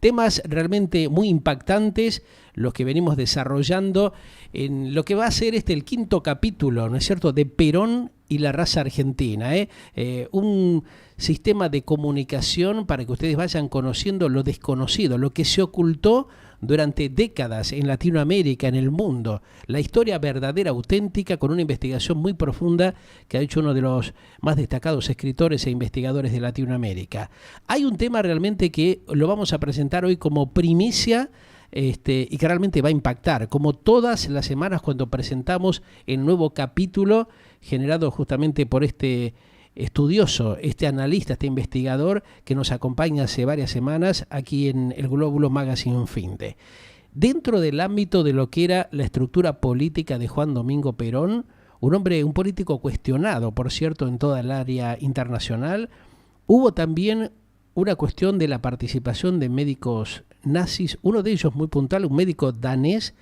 Temas realmente muy impactantes, los que venimos desarrollando en lo que va a ser el quinto capítulo, ¿no es cierto?, de Perón y la raza argentina, un sistema de comunicación para que ustedes vayan conociendo lo desconocido, lo que se ocultó durante décadas en Latinoamérica, en el mundo, la historia verdadera, auténtica, con una investigación muy profunda que ha hecho uno de los más destacados escritores e investigadores de Latinoamérica. Hay un tema realmente que lo vamos a presentar hoy como primicia, y que realmente va a impactar, como todas las semanas cuando presentamos el nuevo capítulo generado justamente por este estudioso, este analista, este investigador que nos acompaña hace varias semanas aquí en el Glóbulo Magazine Finde. Dentro del ámbito de lo que era la estructura política de Juan Domingo Perón, un político cuestionado, por cierto, en toda el área internacional, hubo también una cuestión de la participación de médicos nazis, uno de ellos muy puntual, un médico danés,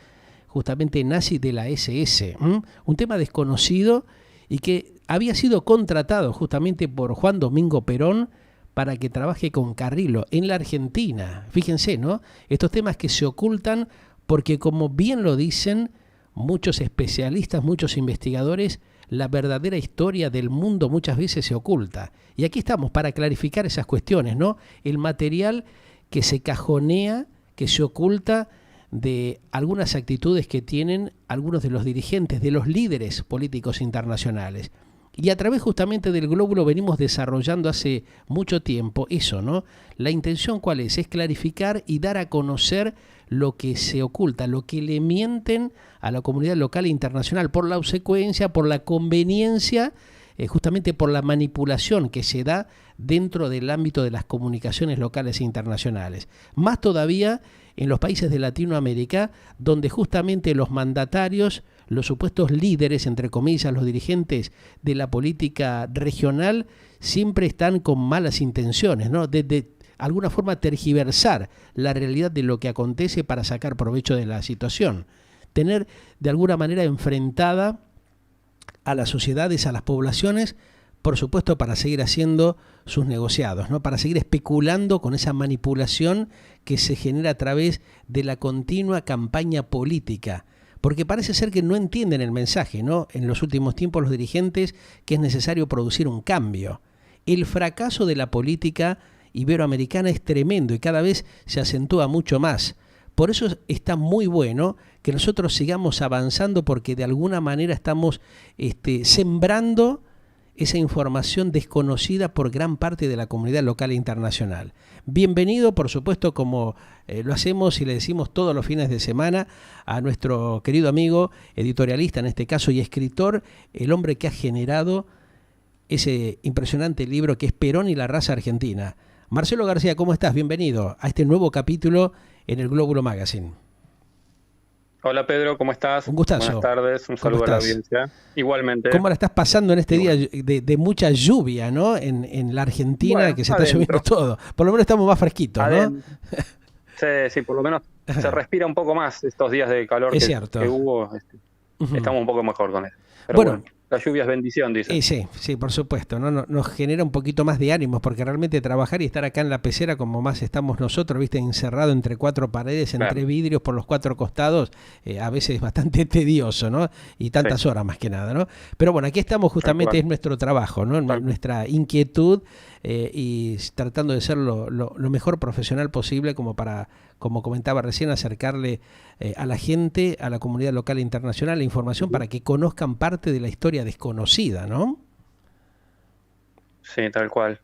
justamente nazi de la SS, un tema desconocido y que había sido contratado justamente por Juan Domingo Perón para que trabaje con Carrillo en la Argentina. Fíjense, ¿no? Estos temas que se ocultan porque, como bien lo dicen muchos especialistas, muchos investigadores, la verdadera historia del mundo muchas veces se oculta. Y aquí estamos para clarificar esas cuestiones, ¿no? El material que se cajonea, que se oculta de algunas actitudes que tienen algunos de los dirigentes, de los líderes políticos internacionales. Y a través justamente del Glóbulo venimos desarrollando hace mucho tiempo eso, ¿no? La intención ¿cuál es? Es clarificar y dar a conocer lo que se oculta, lo que le mienten a la comunidad local e internacional por la obsecuencia, por la conveniencia, justamente por la manipulación que se da dentro del ámbito de las comunicaciones locales e internacionales. Más todavía en los países de Latinoamérica, donde justamente los mandatarios, los supuestos líderes, entre comillas, los dirigentes de la política regional, siempre están con malas intenciones, ¿no? De alguna forma tergiversar la realidad de lo que acontece para sacar provecho de la situación. Tener de alguna manera enfrentada a las sociedades, a las poblaciones, por supuesto para seguir haciendo sus negociados, ¿no? Para seguir especulando con esa manipulación que se genera a través de la continua campaña política. Porque parece ser que no entienden el mensaje, ¿no? En los últimos tiempos los dirigentes que es necesario producir un cambio. El fracaso de la política iberoamericana es tremendo y cada vez se acentúa mucho más. Por eso está muy bueno que nosotros sigamos avanzando porque de alguna manera estamos sembrando esa información desconocida por gran parte de la comunidad local e internacional. Bienvenido, por supuesto, como lo hacemos y le decimos todos los fines de semana, a nuestro querido amigo, editorialista en este caso y escritor, el hombre que ha generado ese impresionante libro que es Perón y la raza argentina. Marcelo García, ¿cómo estás? Bienvenido a este nuevo capítulo en el Glóbulo Magazine. Hola Pedro, ¿cómo estás? Un gustazo. Buenas tardes, un saludo a la audiencia. Igualmente. ¿Cómo la estás pasando en este día de mucha lluvia, ¿no? En la Argentina, bueno, que se está lloviendo todo. Por lo menos estamos más fresquitos, ¿no? Sí, por lo menos se respira un poco más estos días de calor que hubo. Estamos un poco mejor con eso. Pero bueno, la lluvia es bendición, dicen. Sí, por supuesto, ¿no? Nos genera un poquito más de ánimos, porque realmente trabajar y estar acá en la pecera, como más estamos nosotros, viste, encerrado entre cuatro paredes, entre vidrios por los cuatro costados, a veces es bastante tedioso, ¿no? Y tantas horas más que nada, ¿no? Pero bueno, aquí estamos justamente, es nuestro trabajo, ¿no? Nuestra inquietud y tratando de ser lo mejor profesional posible como para, como comentaba recién, acercarle a la gente, a la comunidad local e internacional, la información para que conozcan parte de la historia desconocida, ¿no? Sí, tal cual.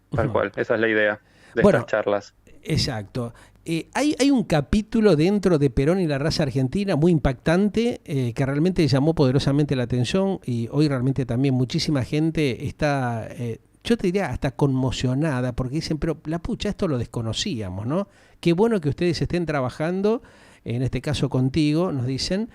Esa es la idea de estas charlas. Exacto. Hay un capítulo dentro de Perón y la raza argentina muy impactante que realmente llamó poderosamente la atención y hoy realmente también muchísima gente está, yo te diría hasta conmocionada porque dicen, pero la pucha, esto lo desconocíamos, ¿no? Qué bueno que ustedes estén trabajando, en este caso contigo, nos dicen,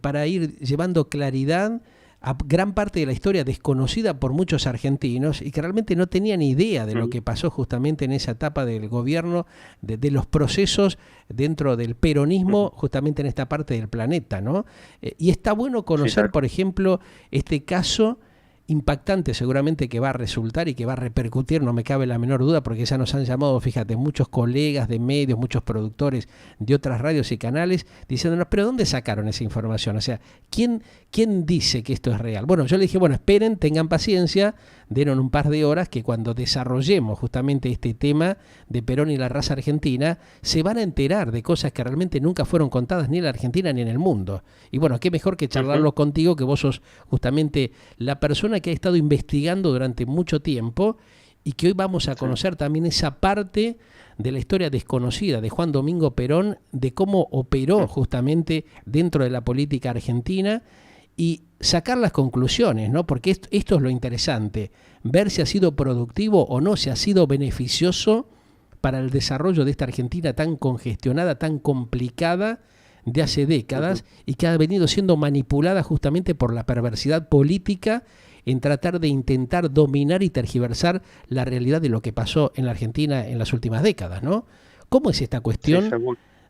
para ir llevando claridad a gran parte de la historia desconocida por muchos argentinos y que realmente no tenían idea de lo que pasó justamente en esa etapa del gobierno, de los procesos dentro del peronismo, justamente en esta parte del planeta, ¿no? Y está bueno conocer, por ejemplo, este caso impactante seguramente que va a resultar y que va a repercutir, no me cabe la menor duda, porque ya nos han llamado, fíjate, muchos colegas de medios, muchos productores de otras radios y canales, diciéndonos, pero ¿dónde sacaron esa información? O sea, ¿quién dice que esto es real? Bueno, yo le dije, bueno, esperen, tengan paciencia, denos un par de horas, que cuando desarrollemos justamente este tema de Perón y la raza argentina, se van a enterar de cosas que realmente nunca fueron contadas ni en la Argentina ni en el mundo. Y bueno, qué mejor que charlarlo contigo, que vos sos justamente la persona que ha estado investigando durante mucho tiempo y que hoy vamos a conocer también esa parte de la historia desconocida de Juan Domingo Perón, de cómo operó justamente dentro de la política argentina y sacar las conclusiones, ¿no? Porque esto es lo interesante, ver si ha sido productivo o no, si ha sido beneficioso para el desarrollo de esta Argentina tan congestionada, tan complicada de hace décadas y que ha venido siendo manipulada justamente por la perversidad política en tratar de intentar dominar y tergiversar la realidad de lo que pasó en la Argentina en las últimas décadas, ¿no? ¿Cómo es esta cuestión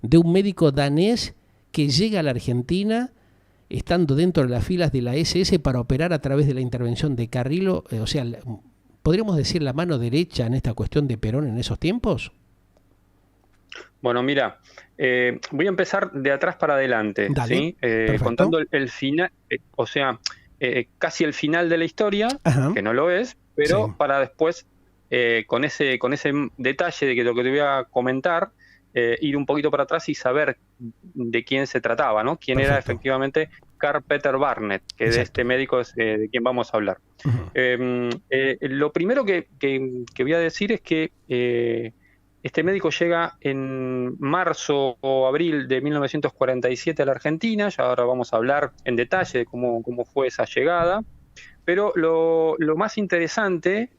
de un médico danés que llega a la Argentina estando dentro de las filas de la SS para operar a través de la intervención de Carrillo? O sea, ¿podríamos decir la mano derecha en esta cuestión de Perón en esos tiempos? Bueno, mira, voy a empezar de atrás para adelante, ¿sí? Contando el final, o sea, casi el final de la historia, que no lo es, pero para después, con ese detalle de que lo que te voy a comentar, ir un poquito para atrás y saber de quién se trataba, ¿no? Quién era efectivamente Karl Peter Barnett, que de este médico es de quien vamos a hablar. Lo primero que voy a decir es que este médico llega en marzo o abril de 1947 a la Argentina. Ya ahora vamos a hablar en detalle de cómo fue esa llegada. Pero lo más interesante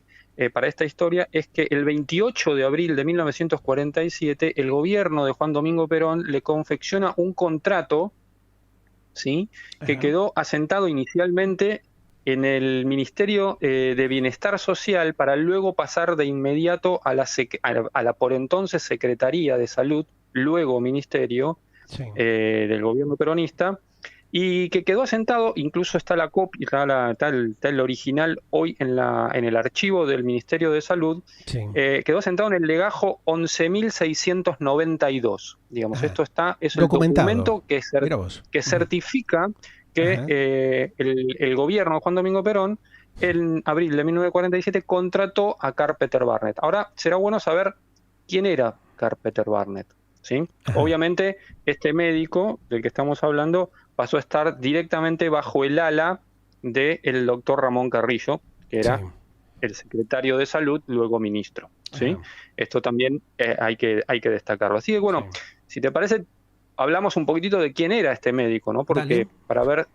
para esta historia es que el 28 de abril de 1947 el gobierno de Juan Domingo Perón le confecciona un contrato, ¿sí? Que quedó asentado inicialmente en el Ministerio de Bienestar Social para luego pasar de inmediato a la por entonces Secretaría de Salud, luego Ministerio del gobierno peronista, y que quedó asentado, incluso está la copia, está el original hoy en el archivo del Ministerio de Salud, quedó asentado en el legajo 11.692. Digamos, esto es el documento que certifica que el gobierno de Juan Domingo Perón en abril de 1947 contrató a Karl Peter Barnett. Ahora, será bueno saber quién era Karl Peter Barnett, ¿sí? Obviamente, este médico del que estamos hablando pasó a estar directamente bajo el ala del doctor Ramón Carrillo, que era el secretario de Salud, luego ministro, ¿sí? Esto también hay que destacarlo. Así que, bueno, si te parece, hablamos un poquitito de quién era este médico, ¿no? Porque para ver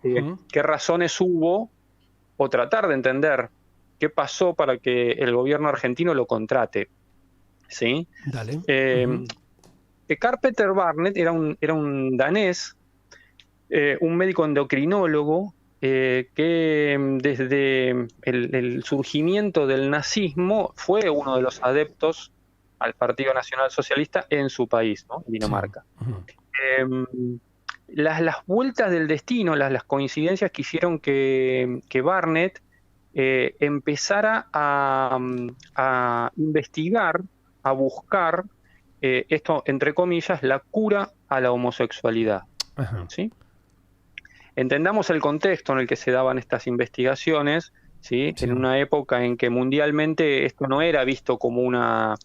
qué razones hubo o tratar de entender qué pasó para que el gobierno argentino lo contrate, ¿sí? Karl Peter Barnett era un danés, un médico endocrinólogo que desde el surgimiento del nazismo fue uno de los adeptos al Partido Nacional Socialista en su país, ¿no? Dinamarca. Las vueltas del destino, las coincidencias que hicieron que Barnett empezara a investigar, a buscar, esto entre comillas, la cura a la homosexualidad, ¿sí? Entendamos el contexto en el que se daban estas investigaciones, ¿sí? En una época en que mundialmente esto no era visto como una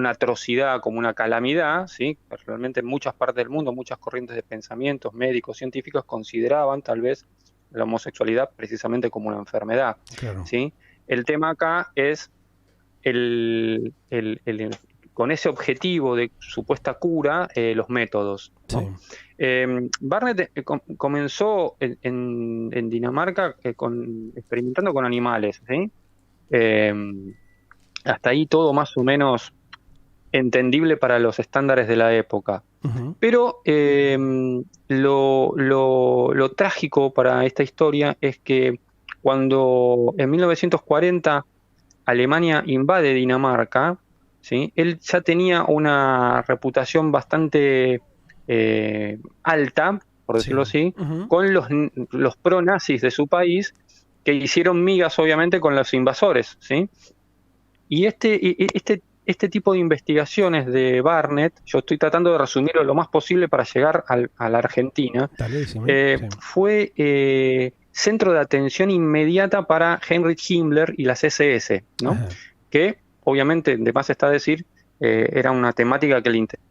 atrocidad, como una calamidad, ¿sí? Realmente en muchas partes del mundo, muchas corrientes de pensamientos, médicos, científicos consideraban tal vez la homosexualidad precisamente como una enfermedad, ¿sí? El tema acá es con ese objetivo de supuesta cura, los métodos, ¿no? Barnett comenzó en Dinamarca experimentando con animales, ¿sí? Hasta ahí todo más o menos entendible para los estándares de la época. Pero lo trágico para esta historia es que cuando en 1940 Alemania invade Dinamarca, ¿sí? Él ya tenía una reputación bastante alta, por decirlo así, con los pro-nazis de su país, que hicieron migas, obviamente, con los invasores, ¿sí? Y este tipo de investigaciones de Barnett, yo estoy tratando de resumirlo lo más posible para llegar a la Argentina, sí. fue centro de atención inmediata para Heinrich Himmler y las SS, ¿no? Ajá. Que, obviamente, de más está decir, era una temática que le interesaba.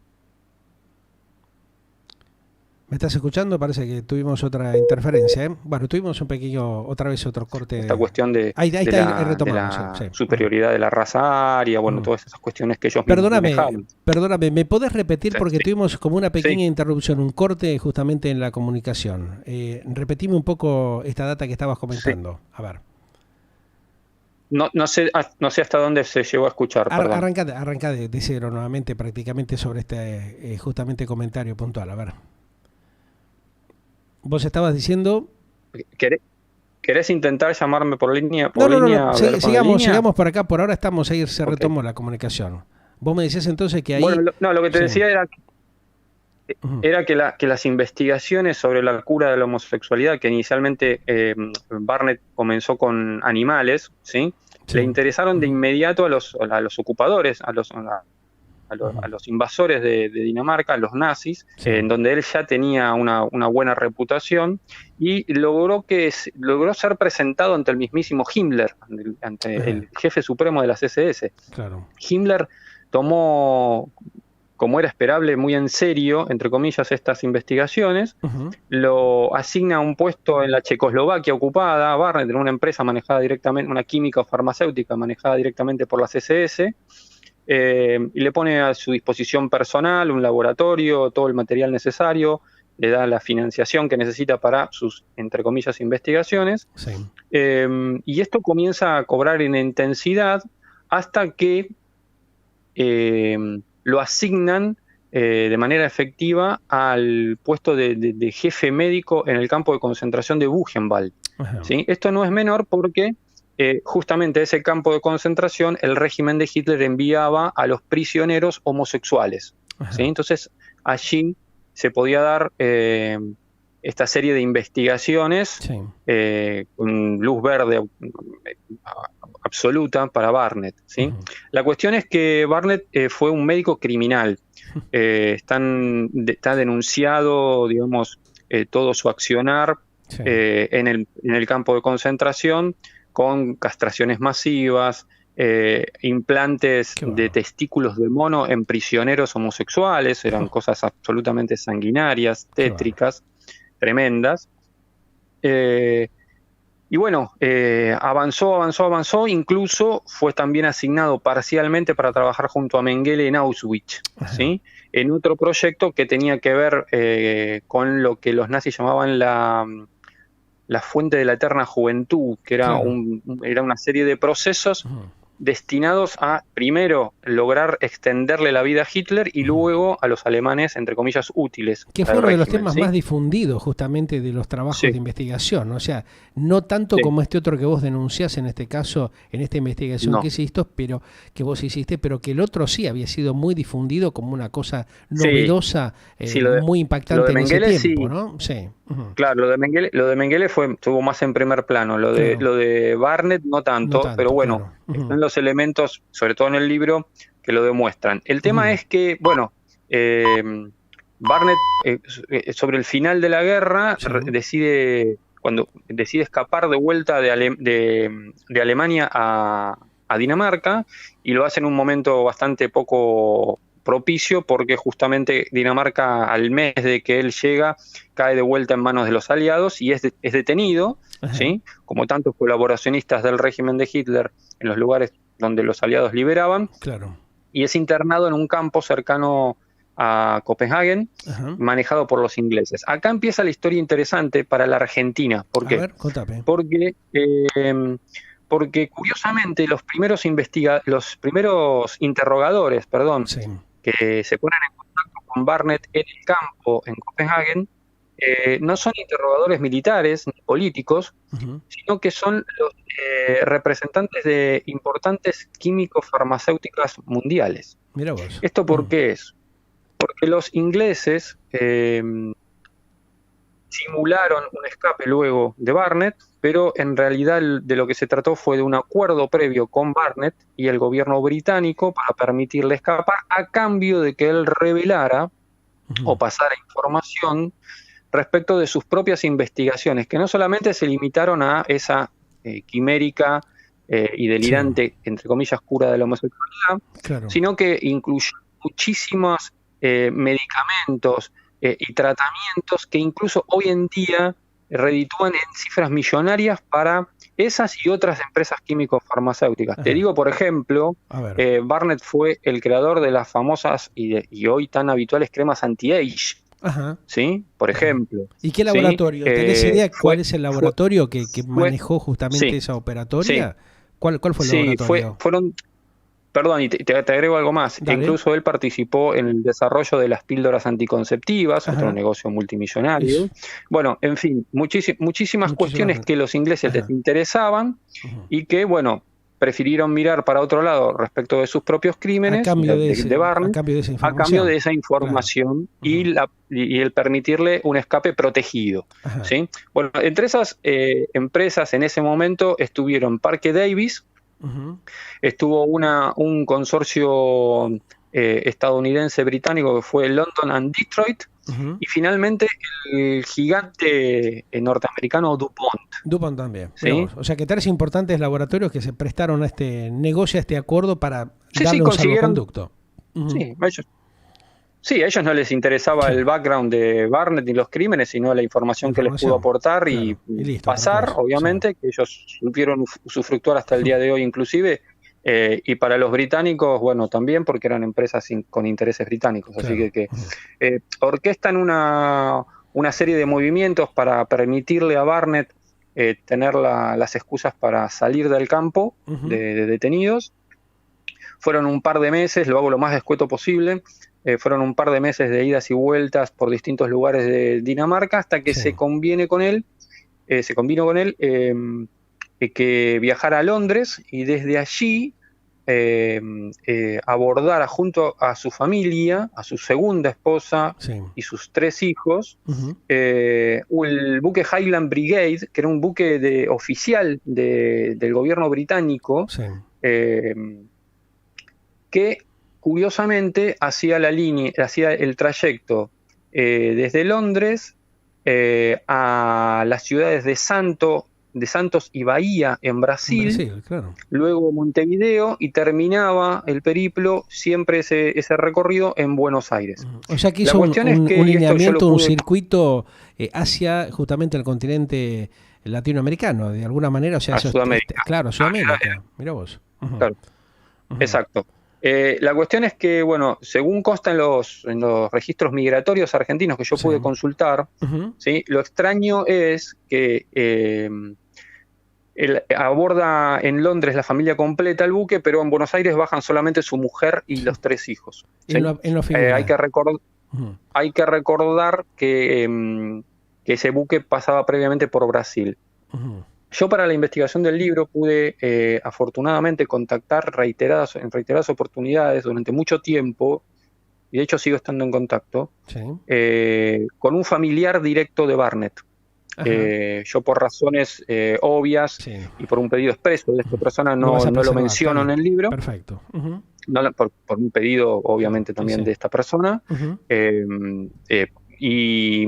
¿Me estás escuchando? Parece que tuvimos otra interferencia, ¿eh? Bueno, tuvimos otra vez otro corte. Esta cuestión de la superioridad de la raza aria, bueno, todas esas cuestiones que ellos manejaban. Perdóname, ¿me podés repetir? Porque tuvimos como una pequeña interrupción, un corte justamente en la comunicación. Repetime un poco esta data que estabas comentando. A ver. No sé hasta dónde se llegó a escuchar. Arranca de cero nuevamente prácticamente sobre este justamente comentario puntual. A ver. ¿Vos estabas diciendo? ¿Querés intentar llamarme por línea? No. Sigamos por acá. Por ahora estamos ahí, se retomó la comunicación. Vos me decías entonces que ahí... Bueno, lo que te decía era que las investigaciones sobre la cura de la homosexualidad, que inicialmente Barnett comenzó con animales, ¿sí? Le interesaron de inmediato a los ocupadores, a los invasores de Dinamarca, a los nazis, en donde él ya tenía una buena reputación, y logró ser presentado ante el mismísimo Himmler, ante el jefe supremo de las SS. Claro. Himmler tomó, como era esperable, muy en serio, entre comillas, estas investigaciones, lo asigna a un puesto en la Checoslovaquia ocupada, Barnett, en una empresa manejada directamente, una química o farmacéutica manejada directamente por las SS, y le pone a su disposición personal un laboratorio, todo el material necesario, le da la financiación que necesita para sus, entre comillas, investigaciones. Sí. Y esto comienza a cobrar en intensidad hasta que lo asignan de manera efectiva al puesto de jefe médico en el campo de concentración de Buchenwald. ¿Sí? Esto no es menor porque justamente a ese campo de concentración el régimen de Hitler enviaba a los prisioneros homosexuales. ¿Sí? Entonces allí se podía dar esta serie de investigaciones con luz verde absoluta para Barnett, ¿sí? La cuestión es que Barnett fue un médico criminal. Está denunciado, digamos, todo su accionar en el campo de concentración, con castraciones masivas, implantes de testículos de mono en prisioneros homosexuales, eran cosas absolutamente sanguinarias, tétricas, tremendas. Y bueno, avanzó, incluso fue también asignado parcialmente para trabajar junto a Mengele en Auschwitz, ¿sí? En otro proyecto que tenía que ver con lo que los nazis llamaban la fuente de la eterna juventud, que era, era una serie de procesos destinados a, primero, lograr extenderle la vida a Hitler y luego a los alemanes, entre comillas, útiles. Que fue uno de los temas más difundidos justamente de los trabajos de investigación, ¿no? O sea, no tanto como este otro que vos denunciás en este caso, en esta investigación que vos hiciste, pero que el otro sí había sido muy difundido como una cosa novedosa, muy impactante en ese tiempo, ¿no? Sí. Claro, lo de Mengele estuvo más en primer plano, lo de Barnett no tanto, pero bueno, están los elementos, sobre todo en el libro, que lo demuestran. El tema es que, bueno, Barnett sobre el final de la guerra cuando decide escapar de vuelta de Alemania a Dinamarca, y lo hace en un momento bastante poco propicio, porque justamente Dinamarca, al mes de que él llega, cae de vuelta en manos de los aliados y es detenido, ¿sí? Como tantos colaboracionistas del régimen de Hitler en los lugares donde los aliados liberaban, y es internado en un campo cercano a Copenhague, manejado por los ingleses. Acá empieza la historia interesante para la Argentina. ¿Por qué? A ver, contame. Porque curiosamente los primeros interrogadores, que se ponen en contacto con Barnett en el campo en Copenhague, no son interrogadores militares ni políticos, sino que son los representantes de importantes químicos farmacéuticas mundiales. Mira vos. ¿Esto por qué es? Porque los ingleses simularon un escape luego de Barnett, pero en realidad de lo que se trató fue de un acuerdo previo con Barnett y el gobierno británico para permitirle escapar a cambio de que él revelara o pasara información respecto de sus propias investigaciones, que no solamente se limitaron a esa quimérica y delirante, entre comillas, cura de la homosexualidad, sino que incluyó muchísimos medicamentos y tratamientos que incluso hoy en día reditúan en cifras millonarias para esas y otras empresas químico-farmacéuticas. Te digo, por ejemplo, Barnett fue el creador de las famosas y hoy tan habituales cremas anti-age. ¿Sí? Por ejemplo. ¿Y qué laboratorio? ¿Sí? ¿Tenés idea cuál es el laboratorio que manejó justamente esa operatoria? Sí. ¿Cuál fue el laboratorio? Fueron... Perdón, y te agrego algo más. Dale. Incluso él participó en el desarrollo de las píldoras anticonceptivas, otro negocio multimillonario. Eso. Bueno, en fin, muchísimas cuestiones que los ingleses les interesaban y que, bueno, prefirieron mirar para otro lado respecto de sus propios crímenes de Barnett, a cambio de esa información y el permitirle un escape protegido. ¿Sí? Bueno, entre esas empresas en ese momento estuvieron Parke Davis, estuvo un consorcio estadounidense británico que fue London and Detroit, y finalmente el gigante norteamericano DuPont. DuPont también. ¿Sí? O sea que 3 importantes laboratorios que se prestaron a este negocio, a este acuerdo para darle un salvoconducto. Sí, a ellos no les interesaba el background de Barnett ni los crímenes, sino la información que les pudo aportar y listo, pasar, obviamente, que ellos supieron usufructuar hasta el día de hoy inclusive, y para los británicos, bueno, también porque eran empresas con intereses británicos, así que orquestan una serie de movimientos para permitirle a Barnett tener las excusas para salir del campo de detenidos. Fueron un par de meses, lo hago lo más escueto posible, fueron un par de meses de idas y vueltas por distintos lugares de Dinamarca hasta que se convino con él que viajara a Londres y desde allí abordara junto a su familia, a su segunda esposa y sus 3 hijos, el buque Highland Brigade, que era un buque oficial del gobierno británico, que curiosamente hacía el trayecto desde Londres a las ciudades de Santos y Bahía en Brasil, luego Montevideo, y terminaba el periplo, siempre ese recorrido, en Buenos Aires. O sea que hizo un lineamiento, un circuito hacia justamente el continente latinoamericano, de alguna manera, o sea, a Sudamérica. Sudamérica. Mirá vos. Claro. Exacto. La cuestión es que, bueno, según consta en los registros migratorios argentinos que yo pude consultar, ¿sí? Lo extraño es que él aborda en Londres la familia completa el buque, pero en Buenos Aires bajan solamente su mujer y los 3 hijos. ¿Sí? Hay que recordar que ese buque pasaba previamente por Brasil. Yo para la investigación del libro pude afortunadamente contactar en reiteradas oportunidades durante mucho tiempo, y de hecho sigo estando en contacto, con un familiar directo de Barnett. Yo por razones obvias y por un pedido expreso de esta persona no lo menciono en el libro. Perfecto. Por un pedido obviamente también de esta persona. Y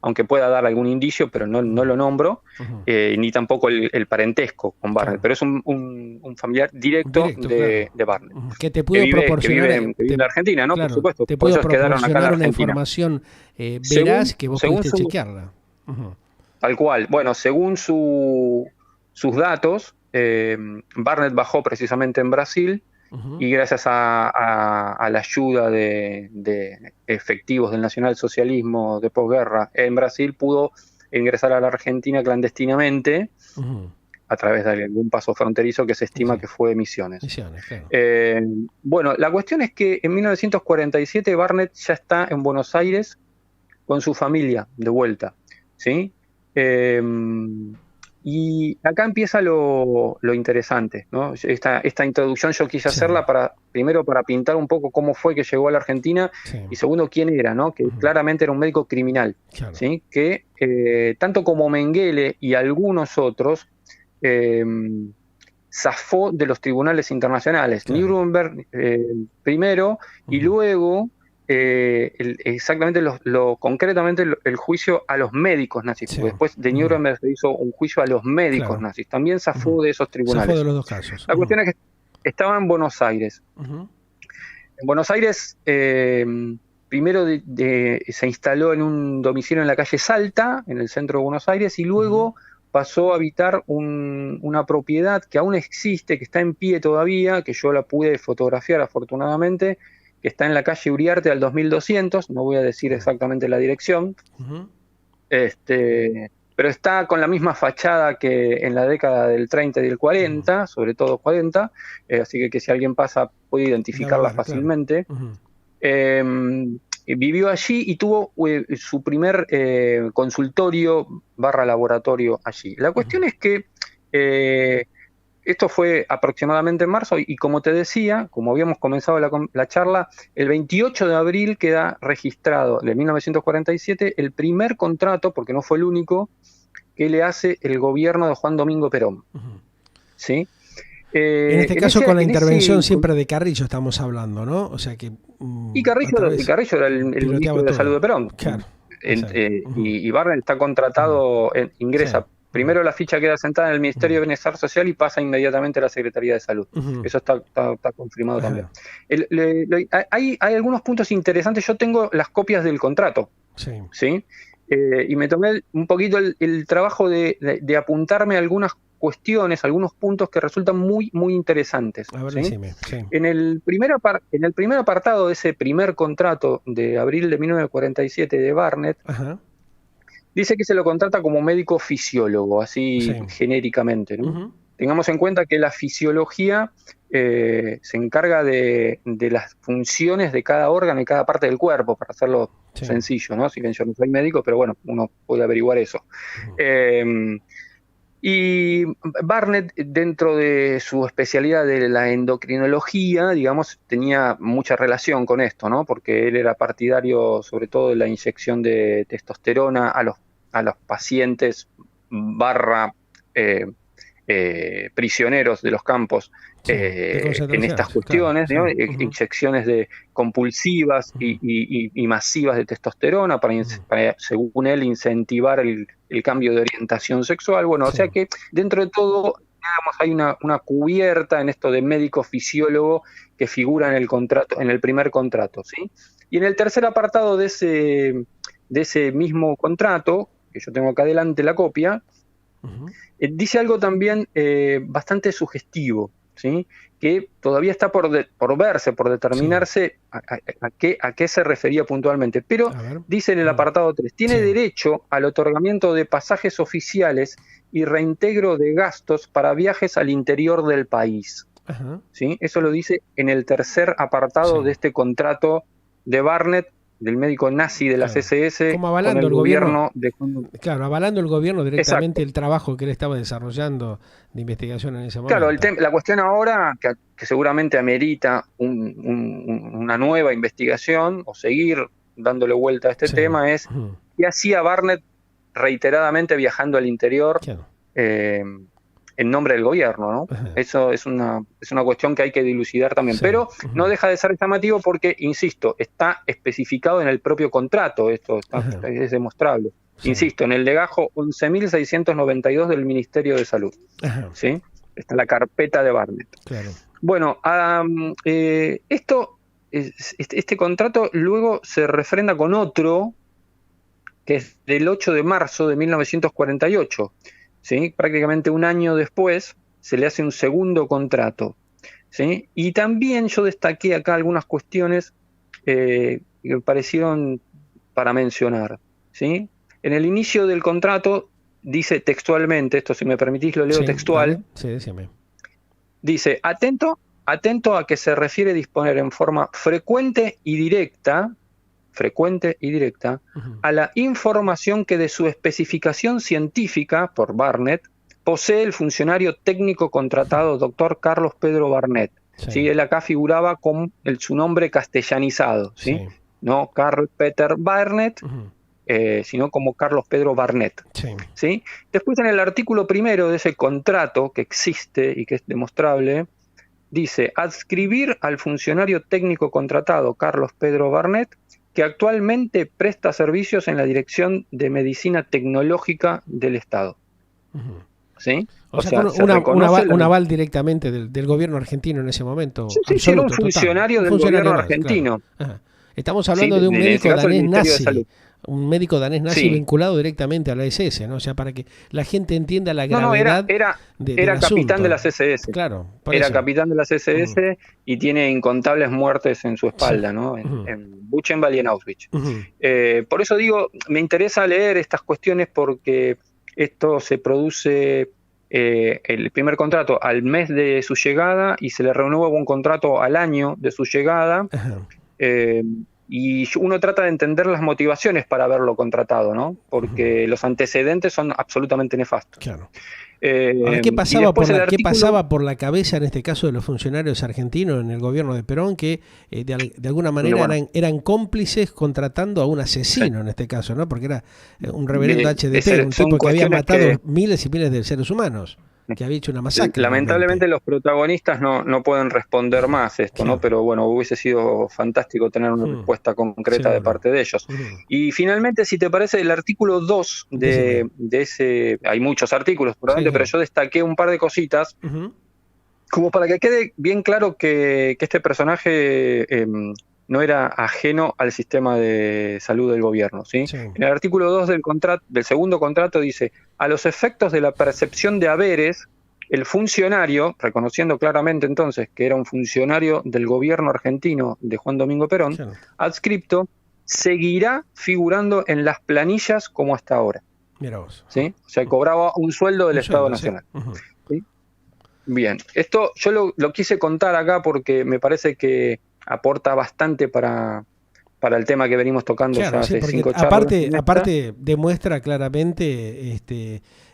aunque pueda dar algún indicio, pero no lo nombro, ni tampoco el parentesco con Barnett, pero es un familiar directo de Barnett. Que te pudo proporcionar que vive en Argentina, ¿no? Por supuesto. Te pudo proporcionar una información veraz que vos pudiste chequearla. Tal cual. Bueno, según sus datos, Barnett bajó precisamente en Brasil, y gracias a la ayuda de efectivos del nacionalsocialismo de posguerra en Brasil, pudo ingresar a la Argentina clandestinamente a través de algún paso fronterizo que se estima que fue Misiones. Bueno, la cuestión es que en 1947 Barnett ya está en Buenos Aires con su familia de vuelta, ¿sí? Y acá empieza lo interesante, ¿no? Esta introducción yo quise hacerla primero para pintar un poco cómo fue que llegó a la Argentina, y segundo, quién era, ¿no? Que claramente era un médico criminal, ¿sí? Que tanto como Mengele y algunos otros zafó de los tribunales internacionales. Nuremberg primero, y luego exactamente concretamente el juicio a los médicos nazis. Después de Nuremberg se hizo un juicio a los médicos nazis. También zafó de esos tribunales. Zafó de los dos casos. La cuestión es que estaba en Buenos Aires. En Buenos Aires primero se instaló en un domicilio en la calle Salta, en el centro de Buenos Aires, y luego pasó a habitar una propiedad que aún existe, que está en pie todavía, que yo la pude fotografiar afortunadamente, que está en la calle Uriarte al 2200, no voy a decir exactamente la dirección, pero está con la misma fachada que en la década del 30 y del 40, sobre todo 40, así que si alguien pasa puede identificarla fácilmente. Vivió allí y tuvo su primer consultorio / laboratorio allí. La cuestión es que esto fue aproximadamente en marzo, y como te decía, como habíamos comenzado la charla, el 28 de abril queda registrado, de 1947, el primer contrato, porque no fue el único, que le hace el gobierno de Juan Domingo Perón. ¿Sí? En este caso con la intervención siempre de Carrillo estamos hablando, ¿no? O sea que... Y Carrillo era el ministro de Salud de Perón. Claro. Y Barnett está contratado, ingresa. Primero la ficha queda sentada en el Ministerio de Bienestar Social y pasa inmediatamente a la Secretaría de Salud. Eso está confirmado también. Hay algunos puntos interesantes. Yo tengo las copias del contrato. ¿Sí? Y me tomé un poquito el trabajo de apuntarme algunas cuestiones, algunos puntos que resultan muy, muy interesantes. A ver, ¿sí? decime, en el primer apartado de ese primer contrato de abril de 1947 de Barnett, dice que se lo contrata como médico fisiólogo, así genéricamente, ¿no? Tengamos en cuenta que la fisiología se encarga de las funciones de cada órgano y cada parte del cuerpo, para hacerlo sencillo, ¿no? Si bien yo no soy médico, pero bueno, uno puede averiguar eso. Y Barnett, dentro de su especialidad de la endocrinología, digamos, tenía mucha relación con esto, ¿no? Porque él era partidario sobre todo de la inyección de testosterona a los pacientes prisioneros de los campos en estas cuestiones, ¿no? Inyecciones compulsivas y masivas de testosterona para, según él, incentivar el cambio de orientación sexual. Bueno, o sea que dentro de todo, digamos, hay una cubierta en esto de médico fisiólogo que figura en el contrato, en el primer contrato, ¿sí? Y en el tercer apartado de ese mismo contrato, que yo tengo acá adelante la copia, dice algo también bastante sugestivo, ¿sí? Que todavía está por verse, por determinarse a qué se refería puntualmente. Pero dice en el apartado 3, tiene derecho al otorgamiento de pasajes oficiales y reintegro de gastos para viajes al interior del país. ¿Sí? Eso lo dice en el tercer apartado de este contrato de Barnett, del médico nazi de las SS, como avalando con el gobierno de... Claro, avalando el gobierno directamente el trabajo que él estaba desarrollando de investigación en ese momento. Claro, la cuestión ahora, que seguramente amerita una nueva investigación o seguir dándole vuelta a este tema, es qué hacía Barnett reiteradamente viajando al interior en nombre del gobierno, ¿no? Eso es una cuestión que hay que dilucidar también, pero no deja de ser llamativo porque, insisto, está especificado en el propio contrato, esto es demostrable. Insisto, en el legajo 11.692 del Ministerio de Salud, ¿sí? Está la carpeta de Barnett. Bueno, este contrato luego se refrenda con otro, que es del 8 de marzo de 1948, ¿sí? Prácticamente un año después se le hace un segundo contrato, ¿sí? Y también yo destaqué acá algunas cuestiones que me parecieron para mencionar, ¿sí? En el inicio del contrato dice textualmente, esto si me permitís lo leo textual, dice, atento a que se refiere disponer en forma frecuente y directa a la información que de su especificación científica por Barnett posee el funcionario técnico contratado doctor Carlos Pedro Barnett. ¿Sí? Él acá figuraba con su nombre castellanizado, ¿sí? No Carl Peter Barnett, sino como Carlos Pedro Barnett. ¿Sí? Después, en el artículo primero de ese contrato que existe y que es demostrable, dice: adscribir al funcionario técnico contratado Carlos Pedro Barnett, que actualmente presta servicios en la Dirección de Medicina Tecnológica del Estado. ¿Sí? O sea un aval directamente del gobierno argentino en ese momento. Sí, era un funcionario del gobierno argentino. Claro. Estamos hablando de un médico danés nazi. Un médico danés nazi vinculado directamente a la SS, ¿no? O sea, para que la gente entienda la gravedad era capitán de las SS. Claro, era capitán de las SS y tiene incontables muertes en su espalda, ¿no? En Buchenwald y en Auschwitz. Por eso digo, me interesa leer estas cuestiones porque esto se produce el primer contrato al mes de su llegada y se le renueva un contrato al año de su llegada. Y uno trata de entender las motivaciones para haberlo contratado, ¿no? Porque los antecedentes son absolutamente nefastos. Claro. Ahora, ¿qué pasaba por la cabeza en este caso de los funcionarios argentinos en el gobierno de Perón que de alguna manera eran cómplices contratando a un asesino en este caso, ¿no? Porque era un reverendo HDP, un tipo que había matado miles y miles de seres humanos, que había hecho una masacre. Lamentablemente los protagonistas no pueden responder más esto, ¿no? Pero bueno, hubiese sido fantástico tener una respuesta concreta de parte de ellos. Y finalmente, si te parece, el artículo 2 de ese, hay muchos artículos probablemente, pero yo destaqué un par de cositas como para que quede bien claro que este personaje no era ajeno al sistema de salud del gobierno, ¿sí? En el artículo 2 del segundo contrato dice: a los efectos de la percepción de haberes, el funcionario, reconociendo claramente entonces que era un funcionario del gobierno argentino de Juan Domingo Perón, adscripto, seguirá figurando en las planillas como hasta ahora. Mira vos. ¿Sí? O sea, cobraba un sueldo del Estado Nacional. ¿Sí? Bien, esto yo lo quise contar acá porque me parece que aporta bastante para el tema que venimos tocando ya hace 5 charlas. Aparte demuestra claramente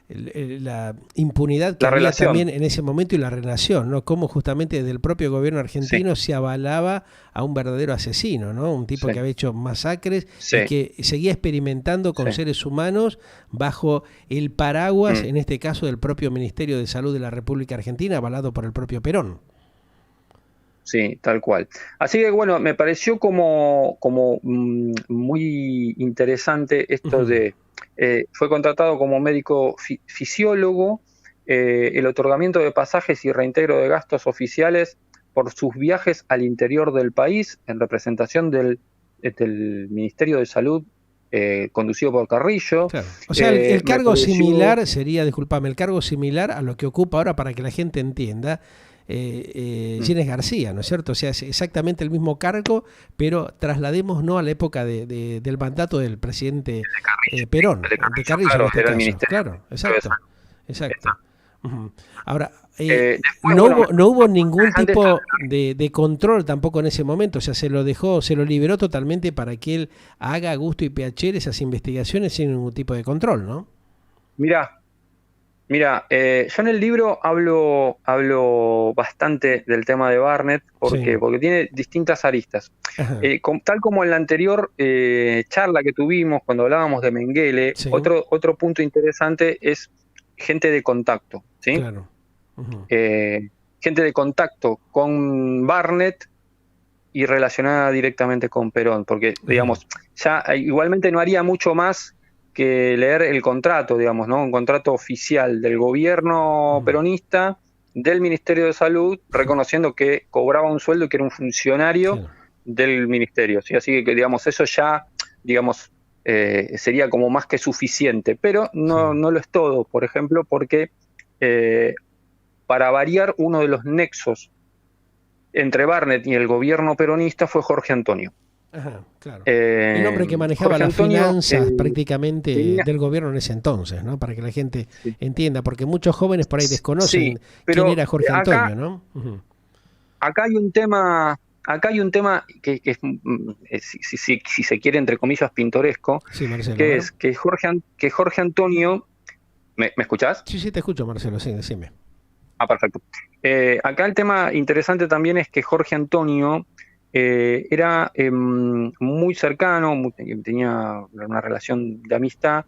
la impunidad que había también en ese momento y la relación, ¿no? Cómo justamente desde el propio gobierno argentino se avalaba a un verdadero asesino, ¿no? Un tipo que había hecho masacres y que seguía experimentando con seres humanos bajo el paraguas, en este caso del propio Ministerio de Salud de la República Argentina, avalado por el propio Perón. Sí, tal cual. Así que bueno, me pareció como muy interesante esto de... fue contratado como médico fisiólogo, el otorgamiento de pasajes y reintegro de gastos oficiales por sus viajes al interior del país en representación del Ministerio de Salud conducido por Carrillo. Claro. O sea, el cargo similar sería, disculpame, el cargo similar a lo que ocupa ahora, para que la gente entienda, Ginés García, ¿no es cierto? O sea, es exactamente el mismo cargo, pero traslademos no a la época del mandato del presidente Perón, de Carrillo, claro, en este caso. Claro, exacto. Ahora, no hubo ningún tipo de control tampoco en ese momento, o sea, se lo liberó totalmente para que él haga a gusto y piacere esas investigaciones sin ningún tipo de control, ¿no? Mira, yo en el libro hablo bastante del tema de Barnett porque tiene distintas aristas. Tal como en la anterior charla que tuvimos cuando hablábamos de Mengele, otro punto interesante es gente de contacto, ¿sí? Claro. Gente de contacto con Barnett y relacionada directamente con Perón, porque, digamos, ya igualmente no haría mucho más que leer el contrato, digamos, ¿no? Un contrato oficial del gobierno peronista, del Ministerio de Salud, reconociendo que cobraba un sueldo y que era un funcionario del ministerio, ¿sí? Así que, digamos, eso ya, digamos, sería como más que suficiente, pero no lo es todo, por ejemplo, porque para variar, uno de los nexos entre Barnett y el gobierno peronista fue Jorge Antonio. Claro. El hombre que manejaba las finanzas prácticamente del gobierno en ese entonces, ¿no? Para que la gente entienda, porque muchos jóvenes por ahí desconocen quién era Jorge Antonio, ¿no? Acá hay un tema que es, si se quiere, entre comillas, pintoresco, que es que Jorge Antonio ¿Me escuchás? Sí, te escucho, Marcelo, sí, decime. Perfecto. Acá el tema interesante también es que Jorge Antonio era muy cercano, tenía una relación de amistad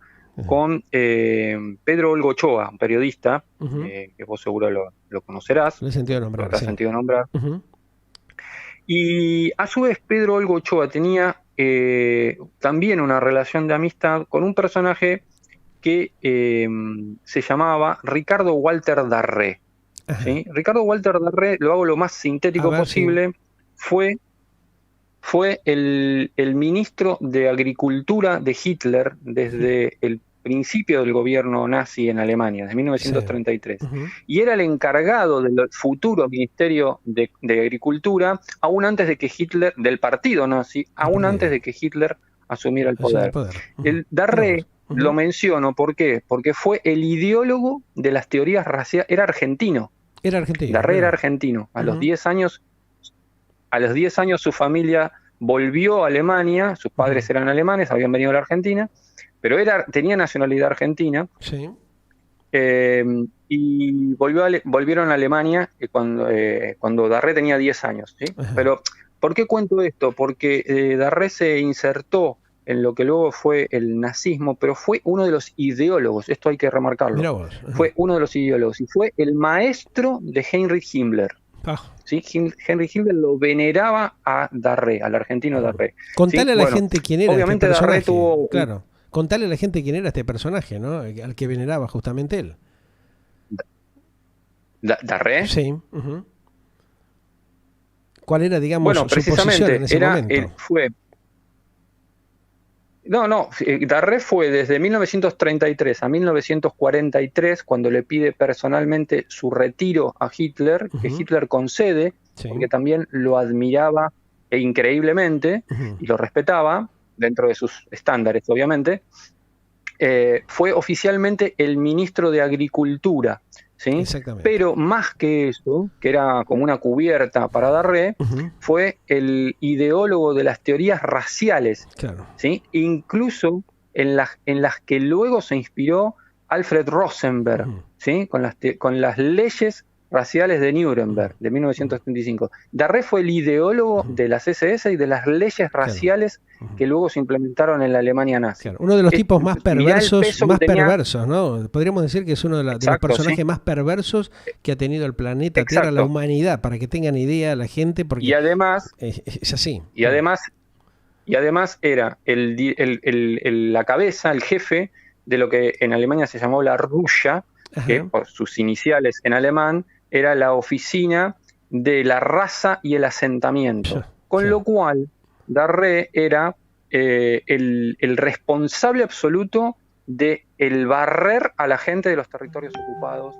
con Pedro Olgo Ochoa, un periodista, que vos seguro lo conocerás. Lo he sentido nombrar. Lo has sentido nombrar. Y a su vez Pedro Olgo Ochoa tenía también una relación de amistad con un personaje que se llamaba Ricardo Walter Darré. ¿Sí? Ricardo Walter Darré, lo hago lo más sintético posible, sí. fue el ministro de Agricultura de Hitler desde el principio del gobierno nazi en Alemania, desde 1933. Sí. Y era el encargado del futuro Ministerio de Agricultura, aún antes de que Hitler, del partido nazi, aún antes de que Hitler asumiera el poder. El Darré lo menciono, ¿por qué? Porque fue el ideólogo de las teorías raciales, era argentino. Darré era argentino. A los 10 años su familia volvió a Alemania, sus padres eran alemanes, habían venido a la Argentina, pero tenía nacionalidad argentina. Sí. Y volvieron a Alemania cuando Darré tenía 10 años. ¿Sí? Pero, ¿por qué cuento esto? Porque Darré se insertó en lo que luego fue el nazismo, pero fue uno de los ideólogos, esto hay que remarcarlo. Fue uno de los ideólogos y fue el maestro de Heinrich Himmler. ¿Sí? Heinrich Himmler lo veneraba a Darré, al argentino Darré. Contale a la gente quién era. Obviamente este Darré tuvo... Claro, contale a la gente quién era este personaje, ¿no? Al que veneraba justamente él. ¿Darré? Sí. ¿Cuál era, digamos, su posición en ese momento? Darré fue desde 1933 a 1943 cuando le pide personalmente su retiro a Hitler, que Hitler concede, porque también lo admiraba increíblemente y lo respetaba dentro de sus estándares, obviamente. Fue oficialmente el ministro de Agricultura, ¿sí? Pero más que eso, que era como una cubierta para Darré, fue el ideólogo de las teorías raciales, ¿sí? Incluso en las que luego se inspiró Alfred Rosenberg, ¿sí? Con las leyes raciales de Nuremberg, de 1935. Darré fue el ideólogo de las SS y de las leyes raciales que luego se implementaron en la Alemania nazi. Uno de los tipos más perversos, ¿no? Podríamos decir que es uno de los personajes más perversos que ha tenido el planeta Tierra, la humanidad, para que tengan idea la gente, porque y además, es así. Y además era la cabeza, el jefe de lo que en Alemania se llamó la Russia, que por sus iniciales en alemán era la oficina de la raza y el asentamiento. Con lo cual, Darré era el responsable absoluto de el barrer a la gente de los territorios ocupados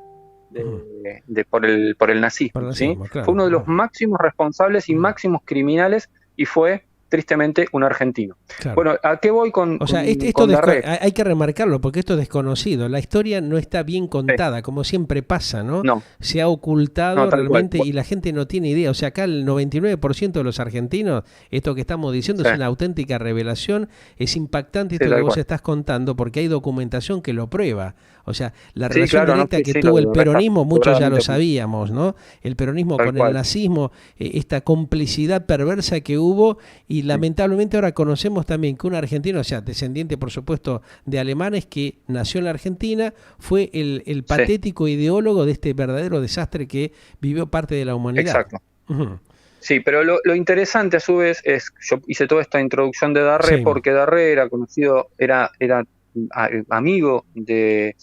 por el nazismo. ¿Sí? Fue uno de los máximos responsables y máximos criminales y fue tristemente un argentino. Bueno, ¿a qué voy con Darré? Hay que remarcarlo porque esto es desconocido. La historia no está bien contada, como siempre pasa, ¿no? Se ha ocultado realmente y la gente no tiene idea. O sea, acá el 99% de los argentinos, esto que estamos diciendo es una auténtica revelación. Es impactante esto que vos estás contando porque hay documentación que lo prueba. O sea, la relación directa que tuvo el peronismo, muchos ya lo sabíamos, ¿no? El peronismo con el nazismo, esta complicidad perversa que hubo y lamentablemente ahora conocemos también que un argentino, o sea, descendiente por supuesto de alemanes que nació en la Argentina, fue el patético ideólogo de este verdadero desastre que vivió parte de la humanidad. Exacto. Sí, pero lo interesante a su vez es, yo hice toda esta introducción de Darré porque Darré era conocido, era amigo de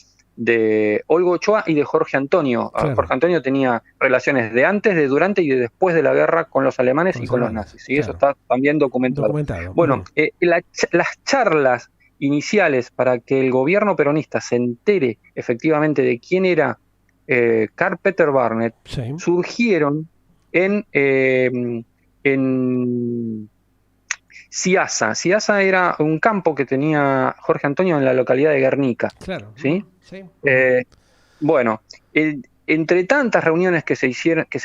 Olgo Ochoa y de Jorge Antonio. Jorge Antonio tenía relaciones de antes, de durante y de después de la guerra con los alemanes y con los nazis. Y eso está también documentado. Bueno, las charlas iniciales para que el gobierno peronista se entere efectivamente de quién era Karl Peter Barnet surgieron en Ciasa. Ciasa era un campo que tenía Jorge Antonio en la localidad de Guernica. ¿Sí? Bueno, entre tantas reuniones que se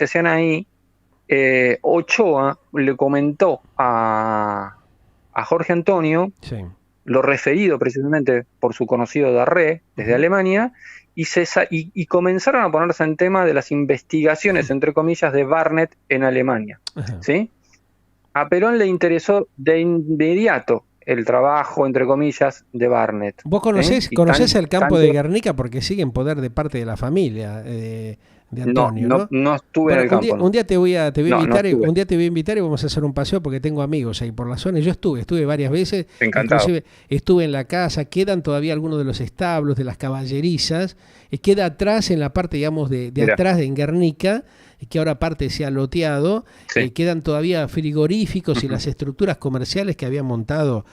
hacían ahí, Ochoa le comentó a Jorge Antonio lo referido precisamente por su conocido Darré desde Alemania, y comenzaron a ponerse en tema de las investigaciones, entre comillas, de Barnett en Alemania. ¿Sí? A Perón le interesó de inmediato el trabajo, entre comillas, de Barnett. ¿Vos conocés el campo de Guernica porque sigue en poder de parte de la familia de Antonio? No estuve en el campo. Un día te voy a invitar y vamos a hacer un paseo porque tengo amigos ahí por la zona. Yo estuve varias veces. Encantado. Inclusive estuve en la casa. Quedan todavía algunos de los establos, de las caballerizas. Queda atrás, en la parte, digamos, de atrás en Guernica, que ahora parte se ha loteado, quedan todavía frigoríficos y las estructuras comerciales que había montado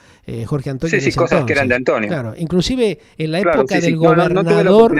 Jorge Antonio. Sí, cosas que eran de Antonio. Claro, inclusive en la época del gobernador,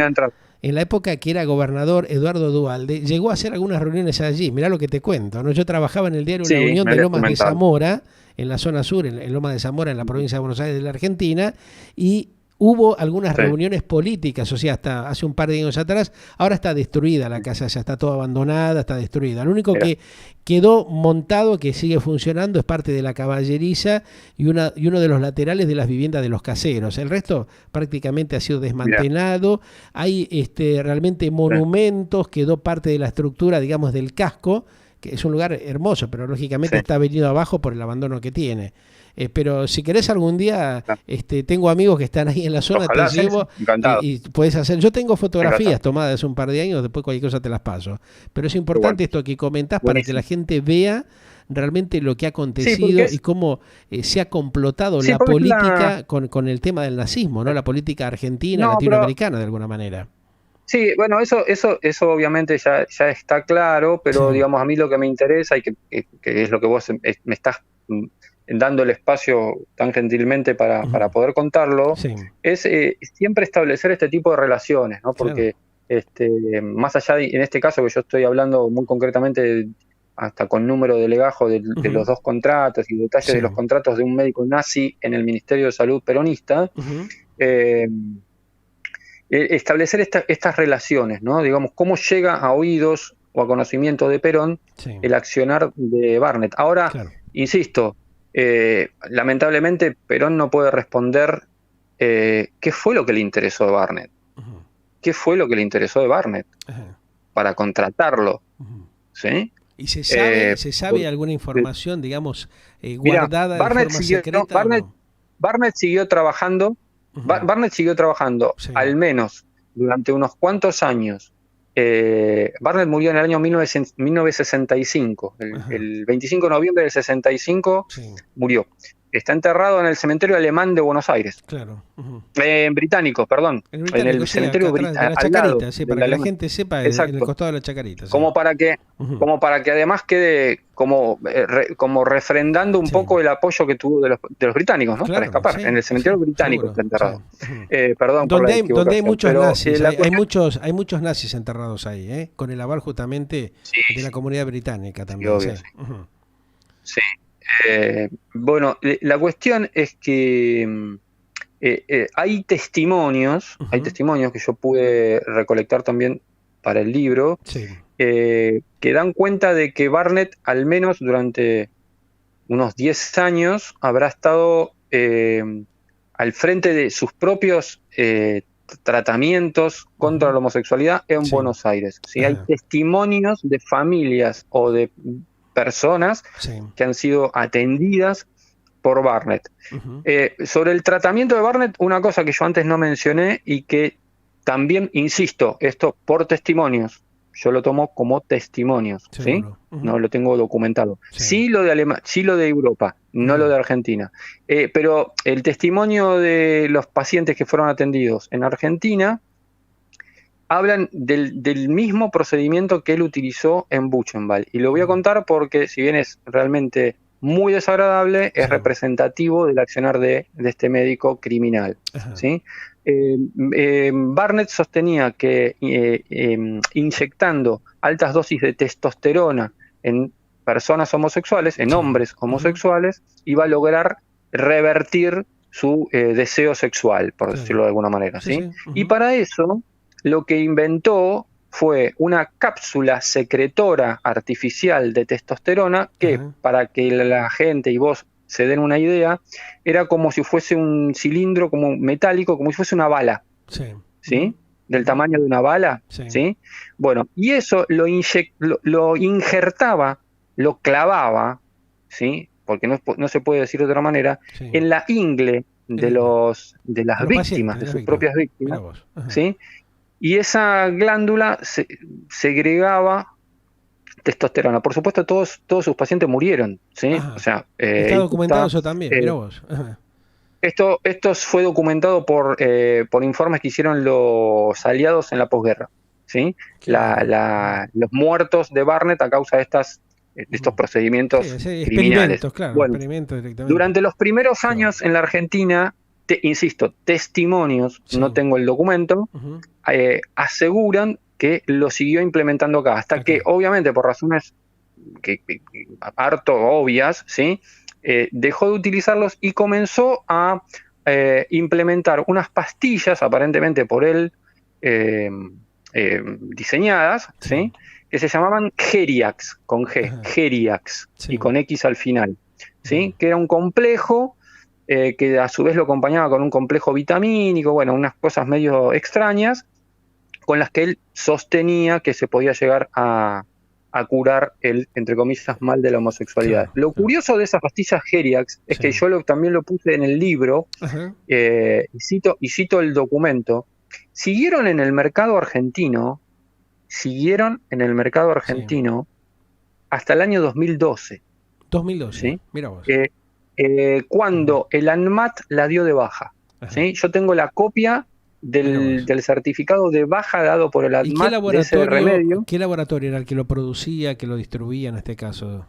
en la época que era gobernador Eduardo Duhalde, llegó a hacer algunas reuniones allí. Mirá lo que te cuento, ¿no? Yo trabajaba en el diario La Unión de Lomas de Zamora, en la zona sur, en Lomas de Zamora, en la provincia de Buenos Aires de la Argentina, y hubo algunas reuniones políticas, o sea, hasta hace un par de años atrás. Ahora está destruida la casa, ya está toda abandonada, está destruida. Lo único que quedó montado, que sigue funcionando, es parte de la caballeriza y uno de los laterales de las viviendas de los caseros. El resto prácticamente ha sido desmantelado. Hay realmente monumentos, quedó parte de la estructura, digamos, del casco, que es un lugar hermoso, pero lógicamente está venido abajo por el abandono que tiene. Pero si querés algún día, tengo amigos que están ahí en la zona, ojalá, te llevo y puedes hacer. Yo tengo fotografías tomadas hace un par de años, después cualquier cosa te las paso. Pero es importante esto que comentás para que la gente vea realmente lo que ha acontecido y cómo se ha complotado la política con el tema del nazismo, ¿no? La política argentina, latinoamericana, de alguna manera. Sí, bueno, eso obviamente ya está claro, pero digamos, a mí lo que me interesa y que es lo que vos me estás dando el espacio tan gentilmente para poder contarlo, es siempre establecer este tipo de relaciones, ¿no? Porque más allá en este caso que yo estoy hablando muy concretamente, hasta con número de legajo de los dos contratos y detalles de los contratos de un médico nazi en el Ministerio de Salud peronista, establecer estas relaciones, ¿no? Digamos, cómo llega a oídos o a conocimiento de Perón el accionar de Barnett. Ahora, insisto, lamentablemente Perón no puede responder qué fue lo que le interesó de Barnett. ¿Qué fue lo que le interesó de Barnett para contratarlo? ¿Sí? ¿Y se sabe alguna información, digamos, guardada de forma secreta? Barnett siguió trabajando. Barnett siguió trabajando al menos durante unos cuantos años. Barnett murió en el año 1965, el 25 de noviembre del 65 murió. Está enterrado en el cementerio alemán de Buenos Aires. Claro. Británico, perdón. En el cementerio británico. La Chacarita, para que la gente sepa, en el costado de la Chacarita. Como para que además quede como refrendando un poco el apoyo que tuvo de los británicos, ¿no? Para escapar. En el cementerio británico está enterrado. Perdón por la equivocación. Donde hay muchos nazis, hay muchos nazis enterrados ahí, con el aval justamente de la comunidad británica también. Sí. Bueno, la cuestión es que hay testimonios que yo pude recolectar también para el libro, que dan cuenta de que Barnett, al menos durante unos 10 años, habrá estado al frente de sus propios tratamientos contra la homosexualidad en Buenos Aires. Hay testimonios de familias o de personas que han sido atendidas por Barnett. Sobre el tratamiento de Barnett, una cosa que yo antes no mencioné y que también, insisto, esto por testimonios, yo lo tomo como testimonios, ¿sí? No lo tengo documentado. Sí lo de Europa, no lo de Argentina. Pero el testimonio de los pacientes que fueron atendidos en Argentina hablan del mismo procedimiento que él utilizó en Buchenwald. Y lo voy a contar porque, si bien es realmente muy desagradable, es representativo del accionar de este médico criminal. ¿Sí? Barnett sostenía que inyectando altas dosis de testosterona en personas homosexuales, en hombres homosexuales, iba a lograr revertir su deseo sexual, por decirlo de alguna manera. ¿Sí? Y para eso lo que inventó fue una cápsula secretora artificial de testosterona que, para que la gente y vos se den una idea, era como si fuese un cilindro como metálico, como si fuese una bala, ¿sí? Del tamaño de una bala, ¿sí? Bueno, y eso lo injertaba, lo clavaba, ¿sí? Porque no se puede decir de otra manera, en la ingle de las víctimas, de sus propias víctimas, ¿sí? Y esa glándula segregaba testosterona. Por supuesto, todos sus pacientes murieron, ¿sí? O sea, está documentado eso también, mira vos. Esto fue documentado por informes que hicieron los aliados en la posguerra, ¿sí? Los muertos de Barnett a causa de estos procedimientos criminales. Claro, bueno, durante los primeros años en la Argentina, insisto, testimonios, no tengo el documento, aseguran que lo siguió implementando acá, hasta que obviamente por razones harto obvias, ¿sí? Dejó de utilizarlos y comenzó a implementar unas pastillas, aparentemente por él diseñadas, ¿sí? Que se llamaban Geriax, con G, Geriax, y con X al final, ¿sí? Que era un complejo que a su vez lo acompañaba con un complejo vitamínico, bueno, unas cosas medio extrañas, con las que él sostenía que se podía llegar a curar el, entre comillas, mal de la homosexualidad. Lo curioso de esas pastillas Geriax es que yo también lo puse en el libro, y cito el documento. Siguieron en el mercado argentino hasta el año 2012. 2012, ¿sí? Mira vos. Cuando el ANMAT la dio de baja. ¿sí? Yo tengo la copia del certificado de baja dado por el ANMAT de ese remedio. ¿Qué laboratorio era el que lo producía, que lo distribuía en este caso?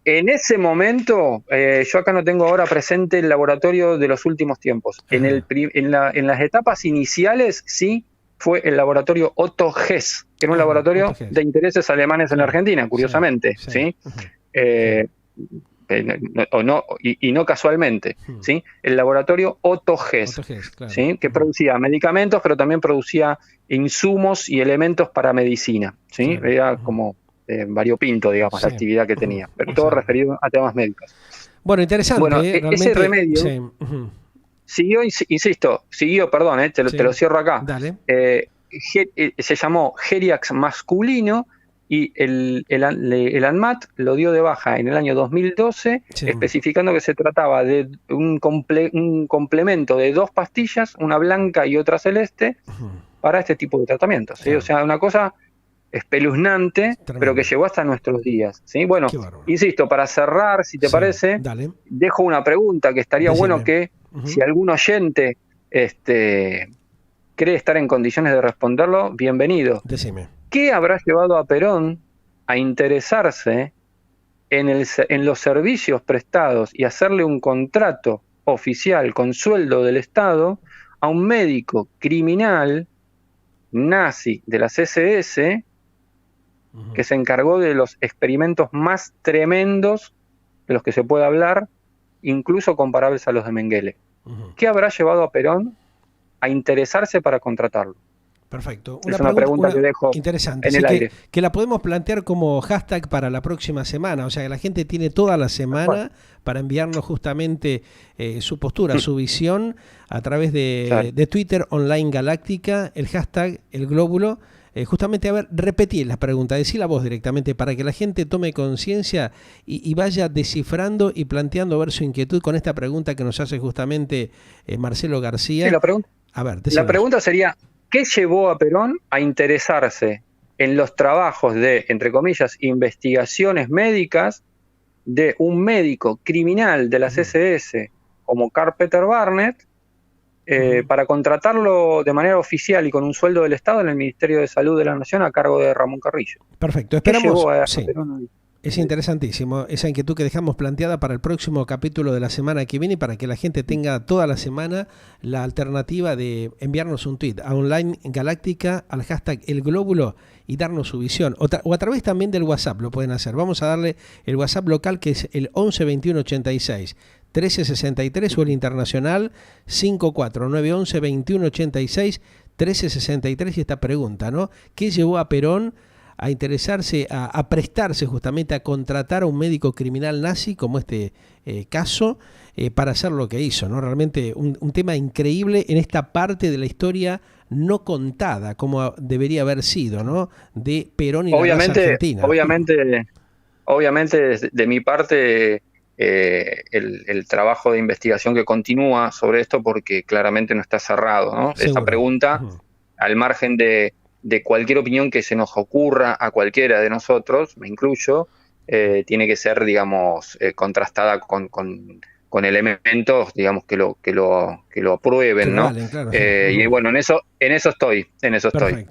En ese momento, yo acá no tengo ahora presente el laboratorio de los últimos tiempos. En las etapas iniciales, sí, fue el laboratorio Otto Hess, que era un laboratorio de intereses alemanes en la Argentina, curiosamente. ¿sí? No casualmente, ¿sí? El laboratorio Otto Hess, ¿sí? Que producía medicamentos, pero también producía insumos y elementos para medicina, ¿sí? Era como variopinto, digamos, la actividad que tenía, pero todo referido a temas médicos. Bueno, interesante. Bueno, ese remedio siguió, perdón, te lo cierro acá. Dale. Se llamó Geriax masculino, y el ANMAT lo dio de baja en el año 2012, especificando que se trataba de un complemento de 2 pastillas, una blanca y otra celeste, para este tipo de tratamientos. ¿sí? O sea, una cosa espeluznante, pero que llegó hasta nuestros días. ¿sí? Bueno, insisto, para cerrar, si te parece, dejo una pregunta que estaría bueno que si algún oyente cree estar en condiciones de responderlo, bienvenido. Decime. ¿Qué habrá llevado a Perón a interesarse en los servicios prestados y hacerle un contrato oficial con sueldo del Estado a un médico criminal nazi de las SS que se encargó de los experimentos más tremendos de los que se puede hablar, incluso comparables a los de Mengele? ¿Qué habrá llevado a Perón a interesarse para contratarlo? Perfecto. Es una pregunta que dejo interesante. En el aire. Que la podemos plantear como hashtag para la próxima semana. O sea, que la gente tiene toda la semana para enviarnos justamente su postura, su visión a través de Twitter Online Galáctica, el hashtag El Glóbulo. Justamente, a ver, repetir la pregunta, decir la voz directamente para que la gente tome conciencia y vaya descifrando y planteando a ver su inquietud con esta pregunta que nos hace justamente Marcelo García. Sí, la pregunta sería: ¿qué llevó a Perón a interesarse en los trabajos de, entre comillas, investigaciones médicas de un médico criminal de las SS como Karl Peter Barnett para contratarlo de manera oficial y con un sueldo del Estado en el Ministerio de Salud de la Nación a cargo de Ramón Carrillo? Perfecto, esperamos. Es interesantísimo esa inquietud que dejamos planteada para el próximo capítulo de la semana que viene, para que la gente tenga toda la semana la alternativa de enviarnos un tweet a Online Galáctica al hashtag El Glóbulo y darnos su visión, o a través también del WhatsApp lo pueden hacer. Vamos a darle el WhatsApp local, que es el 11 21 86 13 63, o el internacional 54 911 21 86 13 63, y esta pregunta, ¿no? ¿Qué llevó a Perón a interesarse, a prestarse justamente a contratar a un médico criminal nazi, como este caso, para hacer lo que hizo, ¿no? Realmente un tema increíble en esta parte de la historia no contada, como debería haber sido, ¿no? De Perón y la raza argentina. Obviamente, de mi parte, el trabajo de investigación que continúa sobre esto, porque claramente no está cerrado, ¿no? Esa pregunta, al margen de cualquier opinión que se nos ocurra a cualquiera de nosotros, me incluyo, tiene que ser, digamos, contrastada con elementos, digamos, que lo aprueben, ¿no? Valen, claro, sí. Y bueno, en eso estoy.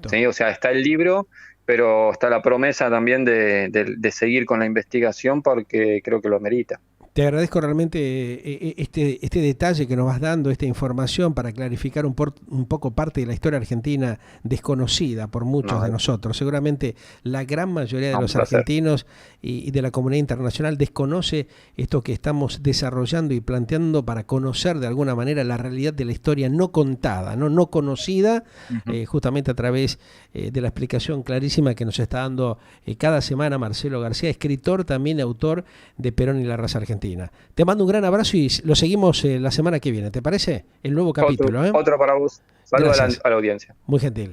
¿Sí? O sea, está el libro, pero está la promesa también de seguir con la investigación, porque creo que lo merita. Te agradezco realmente este detalle que nos vas dando, esta información para clarificar un poco parte de la historia argentina desconocida por muchos de nosotros. Seguramente la gran mayoría de los argentinos y de la comunidad internacional desconoce esto que estamos desarrollando y planteando para conocer de alguna manera la realidad de la historia no contada, no conocida, justamente a través de la explicación clarísima que nos está dando cada semana Marcelo García, escritor también autor de Perón y la raza argentina. Te mando un gran abrazo y lo seguimos la semana que viene. ¿Te parece? El nuevo capítulo. Otro para vos. Saludos a la audiencia. Muy gentil.